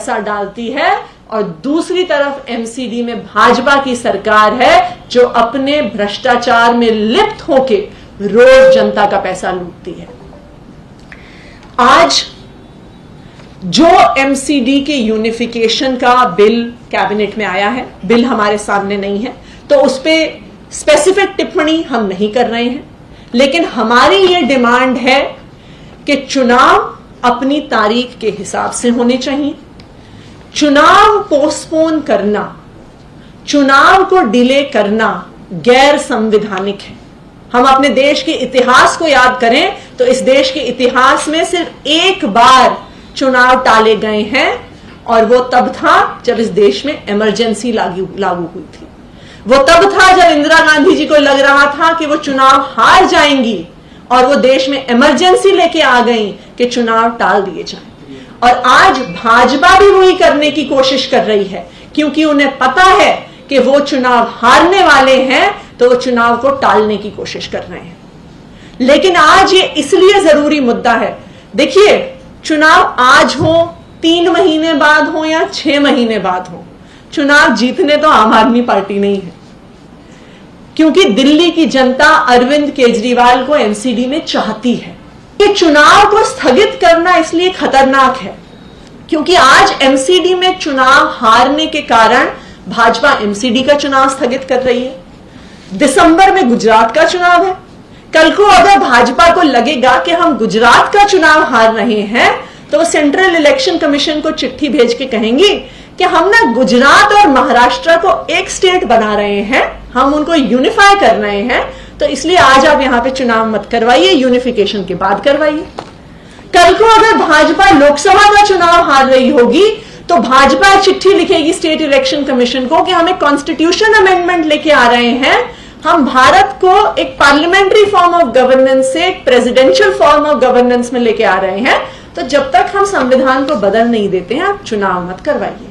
पैसा डालती है और दूसरी तरफ एमसीडी में भाजपा की सरकार है जो अपने भ्रष्टाचार में लिप्त होके रोज जनता का पैसा लूटती है। आज जो एमसीडी के यूनिफिकेशन का बिल कैबिनेट में आया है, बिल हमारे सामने नहीं है, तो उस पर स्पेसिफिक टिप्पणी हम नहीं कर रहे हैं, लेकिन हमारी ये डिमांड है कि चुनाव अपनी तारीख के हिसाब से होने चाहिए। चुनाव पोस्टपोन करना, चुनाव को डिले करना गैर संवैधानिक है। हम अपने देश के इतिहास को याद करें तो इस देश के इतिहास में सिर्फ एक बार चुनाव टाले गए हैं और वो तब था जब इस देश में इमरजेंसी लागू हुई थी। वो तब था जब इंदिरा गांधी जी को लग रहा था कि वो चुनाव हार जाएंगी और वो देश में इमरजेंसी लेके आ गई कि चुनाव टाल दिए जाएं। और आज भाजपा भी वही करने की कोशिश कर रही है, क्योंकि उन्हें पता है कि वो चुनाव हारने वाले हैं तो वो चुनाव को टालने की कोशिश कर रहे हैं। लेकिन आज ये इसलिए जरूरी मुद्दा है, देखिए चुनाव आज हो, 3 महीने बाद हो या 6 महीने बाद हो, चुनाव जीतने तो आम आदमी पार्टी नहीं है, क्योंकि दिल्ली की जनता अरविंद केजरीवाल को एमसीडी में चाहती है। ये चुनाव को स्थगित करना इसलिए खतरनाक है क्योंकि आज एमसीडी में चुनाव हारने के कारण भाजपा एमसीडी का चुनाव स्थगित कर रही है। दिसंबर में गुजरात का चुनाव है। कल को अगर भाजपा को लगेगा कि हम गुजरात का चुनाव हार रहे हैं तो वो सेंट्रल इलेक्शन कमीशन को चिट्ठी भेज के कहेंगी कि हम ना गुजरात और महाराष्ट्र को एक स्टेट बना रहे हैं, हम उनको यूनिफाई कर रहे हैं, तो इसलिए आज आप यहां पे चुनाव मत करवाइए, यूनिफिकेशन के बाद करवाइए। कल को अगर भाजपा लोकसभा का चुनाव हार रही होगी तो भाजपा चिट्ठी लिखेगी स्टेट इलेक्शन कमीशन को कि हमें कॉन्स्टिट्यूशन अमेंडमेंट लेके आ रहे हैं, हम भारत को एक पार्लियामेंट्री फॉर्म ऑफ गवर्नेंस से एक प्रेसिडेंशियल फॉर्म ऑफ गवर्नेंस में लेके आ रहे हैं, तो जब तक हम संविधान को बदल नहीं देते हैं आप चुनाव मत करवाइए।